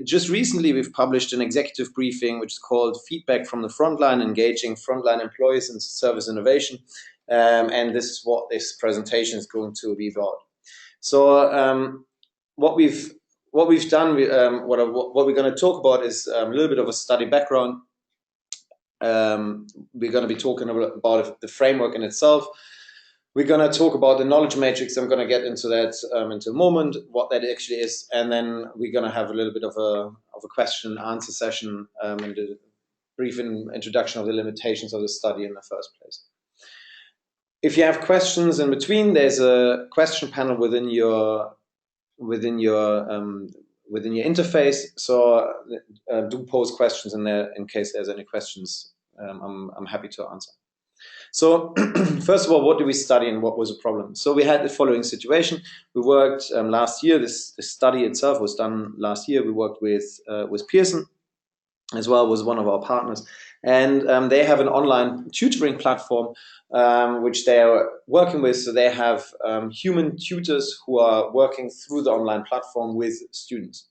just recently we've published an executive briefing which is called Feedback from the Frontline, Engaging Frontline Employees in Service Innovation, and this is what this presentation is going to be about. So what we've done, what we're going to talk about is a little bit of a study background. We're going to be talking about the framework in itself. We're going to talk about the knowledge matrix. I'm going to get into that into a moment, what that actually is, and then we're going to have a little bit of a question and answer session and a brief introduction of the limitations of the study in the first place. If you have questions in between, there's a question panel within your interface. So do pose questions in there in case there's any questions. I'm happy to answer. So first of all, what do we study and what was the problem? So we had the following situation. We worked last year. This study itself was done last year. We worked with Pearson as well, was one of our partners, and they have an online tutoring platform which they are working with. So they have human tutors who are working through the online platform with students.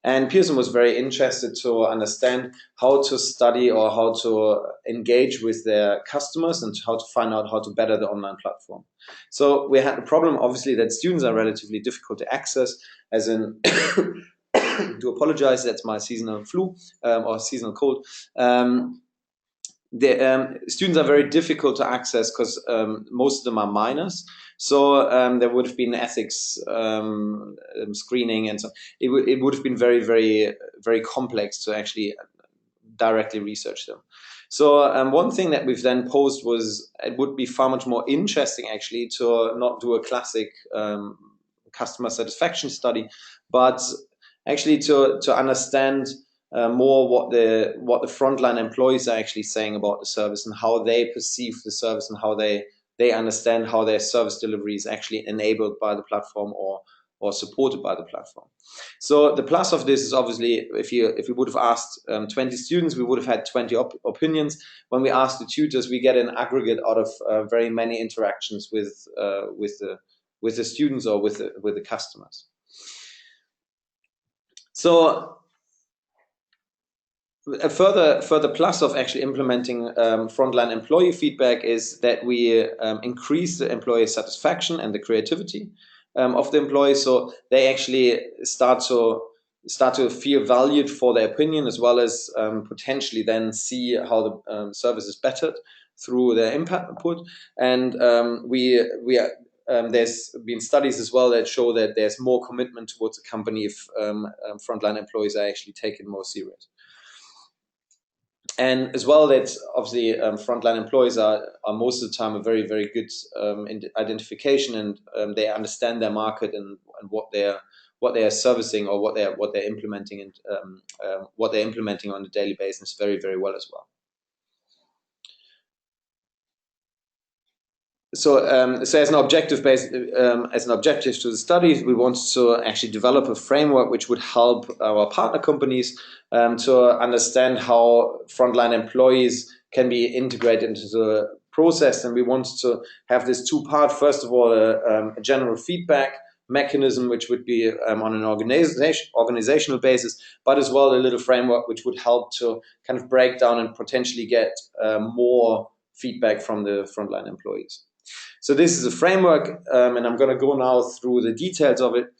And Pearson was very interested to understand how to study or how to engage with their customers and how to find out how to better the online platform. So we had the problem, obviously, that students are relatively difficult to access, as in, do apologize, that's my seasonal flu or seasonal cold. Students are very difficult to access because most of them are minors. So there would have been ethics screening, and so it would have been very, very, very complex to actually directly research them. So one thing that we've then posed was it would be far much more interesting actually to not do a classic customer satisfaction study, but actually to understand more what the frontline employees are actually saying about the service and how they perceive the service and how they understand how their service delivery is actually enabled by the platform or supported by the platform. So the plus of this is obviously if we would have asked 20 students, we would have had 20 opinions. When we ask the tutors, we get an aggregate out of very many interactions with the students or with the customers. So a further plus of actually implementing frontline employee feedback is that we increase the employee satisfaction and the creativity of the employees. So they actually start to feel valued for their opinion, as well as potentially then see how the service is bettered through their input. And there's been studies as well that show that there's more commitment towards the company if frontline employees are actually taken more serious. And as well, that obviously frontline employees are most of the time a very, very good identification, and they understand their market and what they are servicing or what they're implementing and what they're implementing on a daily basis very, very well as well. So, as an objective to the study, we wanted to actually develop a framework which would help our partner companies to understand how frontline employees can be integrated into the process. And we wanted to have this two-part. First of all, a general feedback mechanism, which would be on an organizational basis, but as well a little framework which would help to kind of break down and potentially get more feedback from the frontline employees. So this is a framework, and I'm going to go now through the details of it.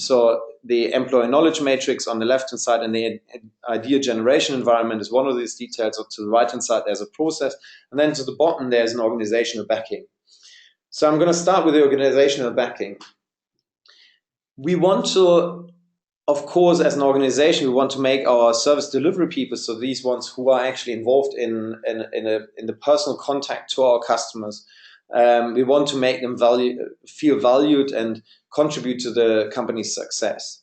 So the employee knowledge matrix on the left-hand side and the idea generation environment is one of these details. So to the right-hand side, there's a process. And then to the bottom, there's an organizational backing. So I'm going to start with the organizational backing. We want to, of course, as an organization, we want to make our service delivery people, so these ones who are actually involved in the personal contact to our customers, we want to make them feel valued and contribute to the company's success.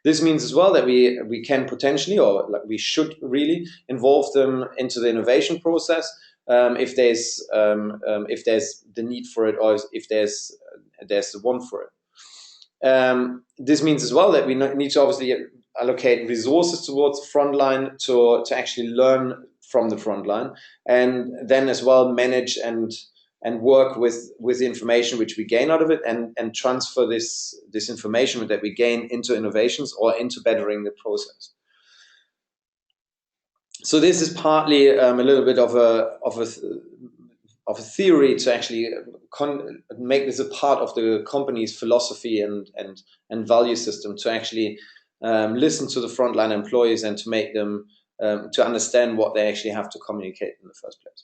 This means as well that we can potentially, or like we should really, involve them into the innovation process if there's the need for it, or if there's the want for it. This means as well that we need to obviously allocate resources towards the frontline to actually learn from the frontline, and then as well manage and work with the information which we gain out of it, and transfer this information that we gain into innovations or into bettering the process. So this is partly a little bit of a theory to actually make this a part of the company's philosophy and value system, to actually listen to the frontline employees and to make them to understand what they actually have to communicate in the first place.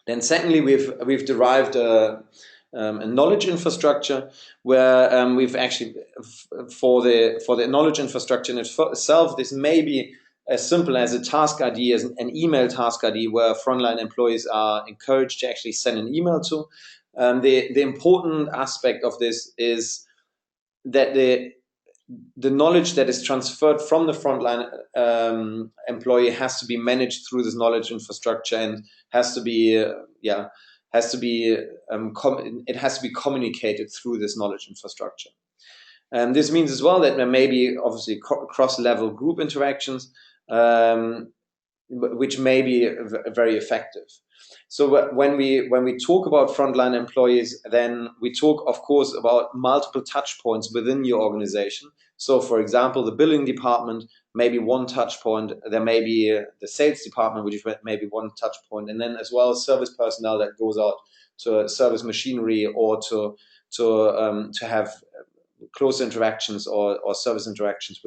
Then secondly, we've derived a knowledge infrastructure where we've actually for the knowledge infrastructure in itself, this may be as simple as a task ID, as an email task ID, where frontline employees are encouraged to actually send an email to. The important aspect of this is that the knowledge that is transferred from the frontline employee has to be managed through this knowledge infrastructure, and has to be it has to be communicated through this knowledge infrastructure. This means as well that there may be obviously cross-level group interactions, which may be very effective. So when we talk about frontline employees, then we talk, of course, about multiple touch points within your organization. So, for example, the billing department may be one touch point. There may be the sales department, which may be one touch point, and then as well service personnel that goes out to service machinery or to have close interactions or service interactions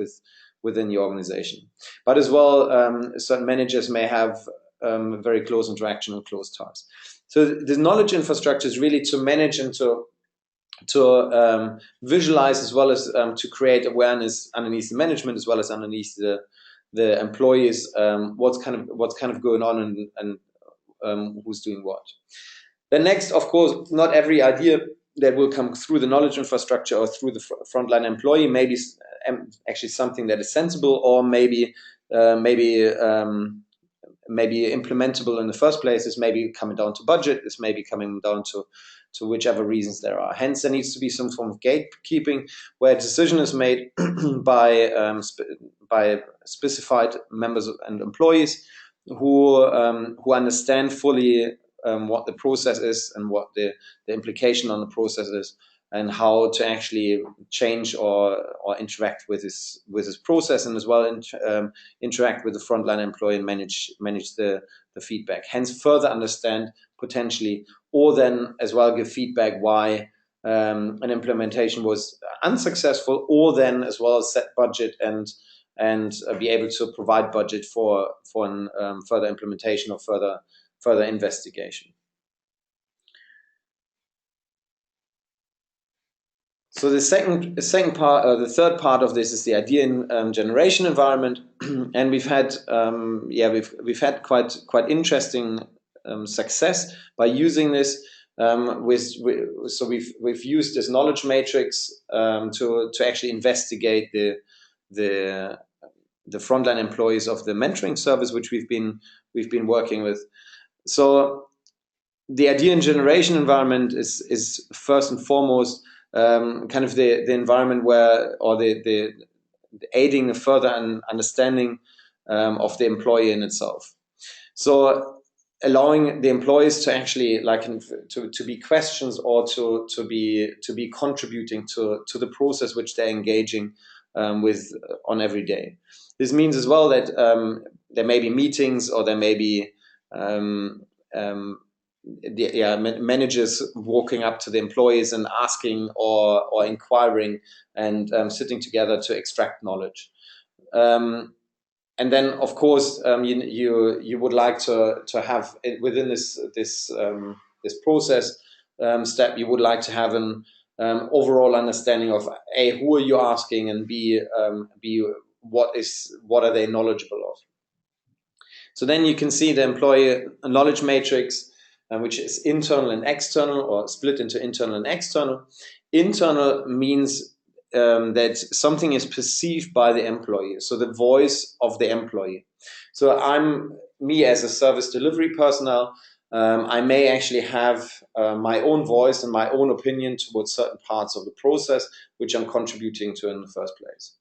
within the organization. But as well, certain managers may have very close interaction and close ties. So the knowledge infrastructure is really to manage and to visualize, as well as to create awareness underneath the management, as well as underneath the employees, what's kind of going on and who's doing what. Then next, of course, not every idea that will come through the knowledge infrastructure or through the frontline employee may be actually something that is sensible, or maybe implementable in the first place. This may be coming down to budget. This may be coming down to whichever reasons there are. Hence, there needs to be some form of gatekeeping where a decision is made by specified members and employees who understand fully what the process is and what the implication on the process is, and how to actually change or interact with this process, and as well interact with the frontline employee and manage the feedback. Hence, further understand potentially, or then as well give feedback why an implementation was unsuccessful, or then as well set budget and be able to provide budget for further implementation or further investigation. So the third part of this is the idea generation environment, and we've had quite interesting success by using this. So we've used this knowledge matrix to actually investigate the frontline employees of the mentoring service, which we've been working with. So the idea generation environment is first and foremost kind of the environment where, or the aiding the further understanding of the employee in itself. So allowing the employees to actually to be questions, or to be contributing to the process which they're engaging with on every day. This means as well that there may be meetings, or there may be managers walking up to the employees and asking or inquiring and sitting together to extract knowledge. And then, of course, you would like to have within this process step, you would like to have an overall understanding of A, who are you asking, and B, what are they knowledgeable of. So then you can see the employee knowledge matrix, which is internal and external, or split into internal and external. Internal means that something is perceived by the employee, so the voice of the employee. So me as a service delivery personnel, I may actually have my own voice and my own opinion towards certain parts of the process, which I'm contributing to in the first place.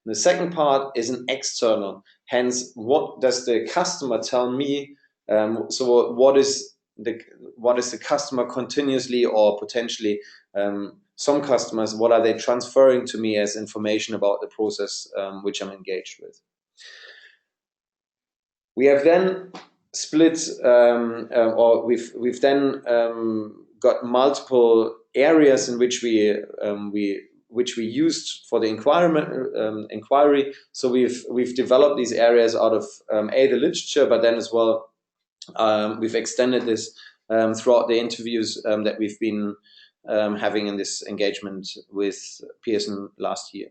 And the second part is an external, hence what does the customer tell me, so what is what is the customer continuously or potentially some customers, what are they transferring to me as information about the process which I'm engaged with. We have then split, or we've then got multiple areas in which we used for the inquiry. So we've developed these areas out of the literature, but then as well we've extended this throughout the interviews that we've been having in this engagement with Pearson last year.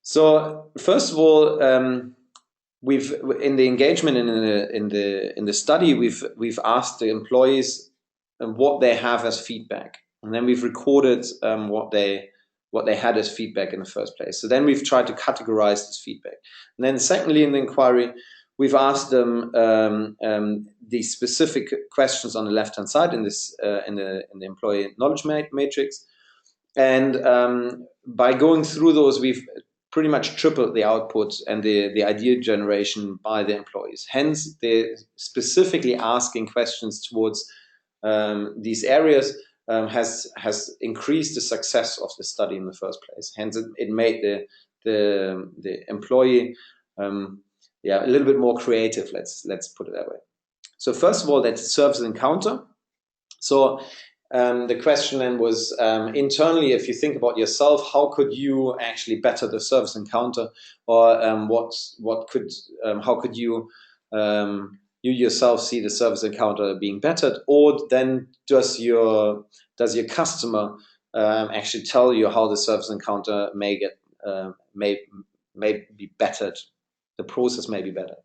So first of all, we've in the engagement in the study, we've asked the employees what they have as feedback, and then we've recorded what they had as feedback in the first place. So then we've tried to categorize this feedback, and then secondly in the inquiry, we've asked them these specific questions on the left-hand side in this in the employee knowledge matrix, and by going through those, we've pretty much tripled the output and the idea generation by the employees. Hence, they're specifically asking questions towards these areas has increased the success of the study in the first place. Hence, it made the employee a little bit more creative. Let's put it that way. So first of all, that's service encounter. So the question then was internally, if you think about yourself, how could you actually better the service encounter, or how could you yourself see the service encounter being bettered, or then does your customer actually tell you how the service encounter may be bettered, the process may be better.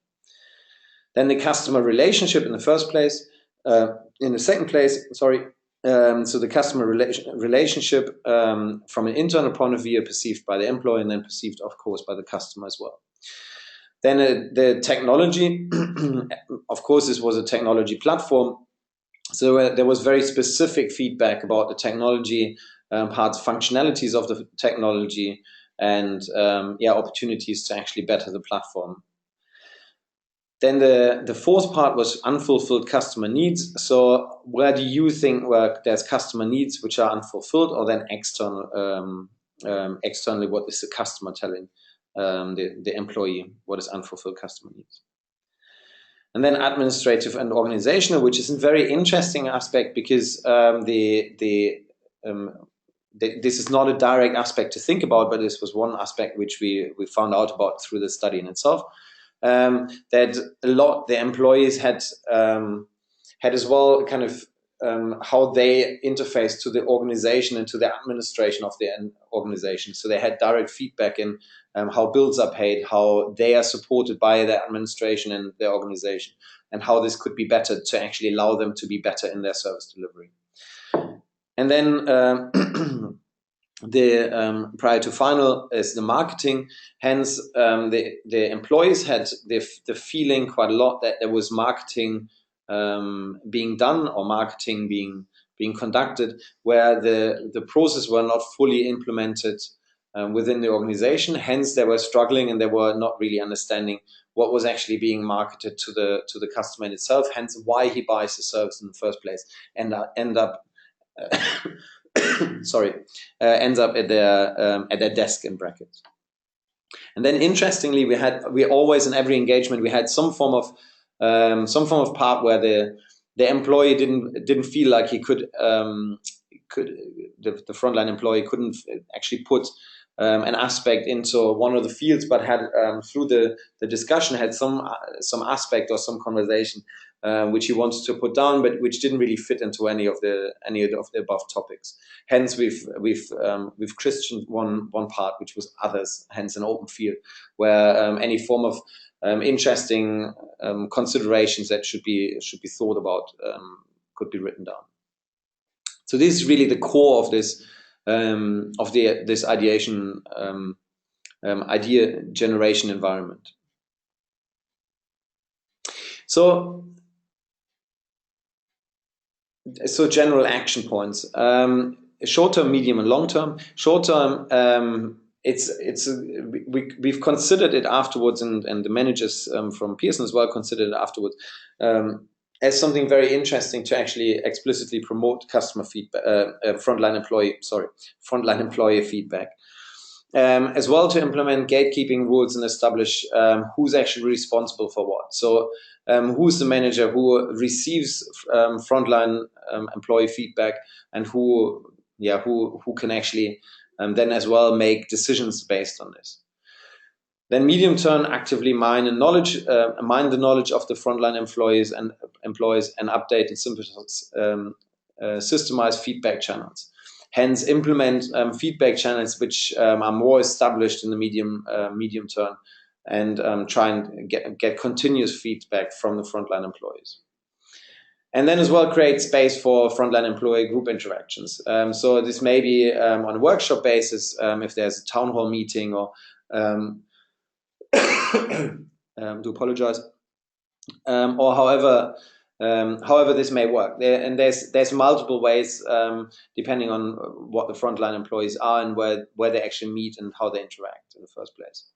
Then the customer relationship in the first place, in the second place, sorry. So the customer relationship from an internal point of view perceived by the employee, and then perceived, of course, by the customer as well. Then the technology, of course, this was a technology platform. So there was very specific feedback about the technology, parts, functionalities of the technology, and opportunities to actually better the platform. Then the fourth part was unfulfilled customer needs. So where do you think there's customer needs which are unfulfilled, or then externally, what is the customer telling the employee what is unfulfilled customer needs? And then administrative and organizational, which is a very interesting aspect, because this is not a direct aspect to think about, but this was one aspect which we found out about through the study in itself. That a lot the employees had as well kind of how they interface to the organization and to the administration of the organization. So they had direct feedback in how bills are paid, how they are supported by the administration and the organization, and how this could be better to actually allow them to be better in their service delivery. And then prior to final is the marketing. Hence, the employees had the feeling quite a lot that there was marketing being done, or marketing being conducted, where the process were not fully implemented within the organization. Hence, they were struggling and they were not really understanding what was actually being marketed to the customer in itself. Hence, why he buys the service in the first place, and end up ends up at their desk, in brackets. And then interestingly, we always in every engagement we had some form of part where the employee didn't feel like he could the frontline employee couldn't actually put an aspect into one of the fields, but had through the discussion had some aspect or some conversation which he wanted to put down, but which didn't really fit into any of the above topics. Hence, we've christened one part, which was others. Hence, an open field where any form of interesting considerations that should be thought about could be written down. So this is really the core of this this ideation idea generation environment. So general action points: short term, medium, and long term. Short term, we've considered it afterwards, and the managers from Pearson as well considered it afterwards. as something very interesting to actually explicitly promote customer feedback, frontline employee feedback. As well, to implement gatekeeping rules and establish who's actually responsible for what. So who's the manager who receives frontline employee feedback, and who can actually then as well make decisions based on this. Then medium term, actively mine the knowledge of the frontline employees and update and systemize feedback channels. Hence, implement feedback channels which are more established in the medium term, and try and get continuous feedback from the frontline employees. And then as well, create space for frontline employee group interactions. So this may be on a workshop basis, if there's a town hall meeting, or do apologize, or however this may work. There's multiple ways, depending on what the frontline employees are and where they actually meet and how they interact in the first place.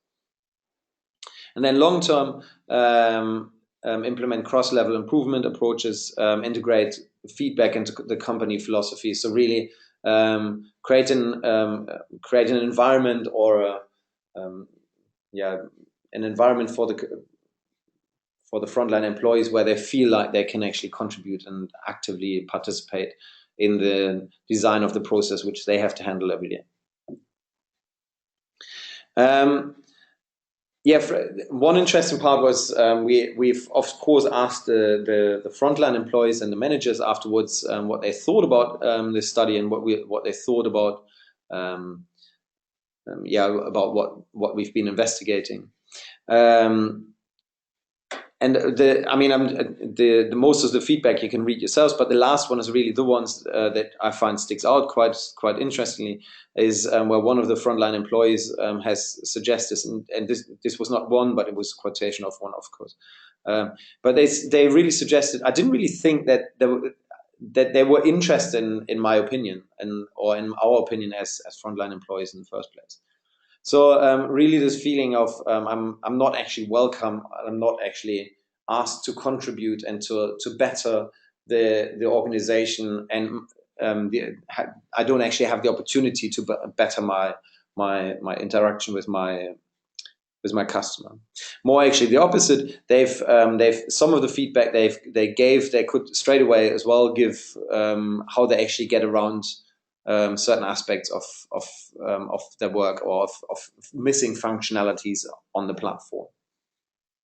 And then long term, implement cross-level improvement approaches, integrate feedback into the company philosophy. So really create an environment, or an environment for the frontline employees where they feel like they can actually contribute and actively participate in the design of the process which they have to handle every day. One interesting part was we've of course asked the frontline employees and the managers afterwards what they thought about this study, and what they thought about about what we've been investigating. And the most of the feedback you can read yourselves, but the last one is really the ones that I find sticks out quite interestingly, is where one of the frontline employees has suggested, and this was not one, but it was a quotation of one, of course. But they really suggested, I didn't really think that they were interested in my opinion, or in our opinion as frontline employees in the first place. So really this feeling of I'm not actually welcome, I'm not actually asked to contribute and to better the organization, and I don't actually have the opportunity to better my interaction with my customer. More actually the opposite. They've some of the feedback they could straight away as well give how they actually get around certain aspects of their work, or of missing functionalities on the platform.